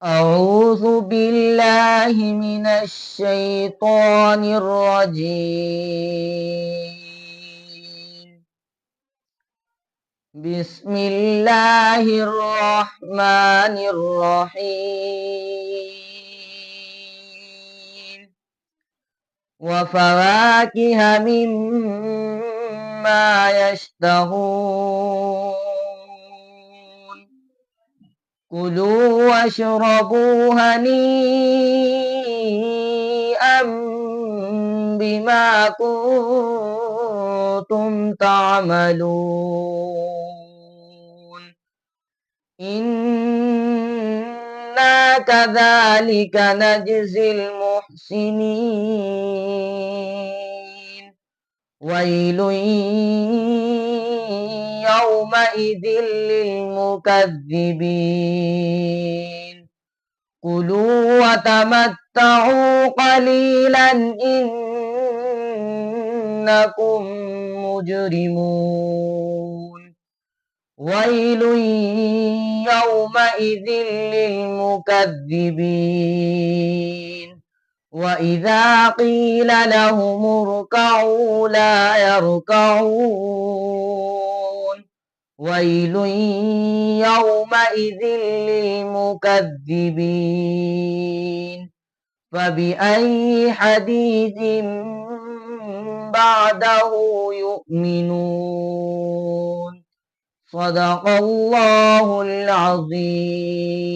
أعوذ بالله من الشيطان الرجيم. بسم الله الرحمن الرحيم. وفواكه مما يشتهون. كلوا واشربوا هنيئا بما كنتم تعملون. إنا كذلك نجزي المحسنين. ويل يومئذ للمكذبين. كلوا وتمتعوا قليلا إنكم مجرمون. ويل يومئذ للمكذبين. وإذا قيل لهم اركعوا لا يركعون. ويل يومئذ للمكذبين. فبأي حديث بعده يؤمنون. صدق الله العظيم.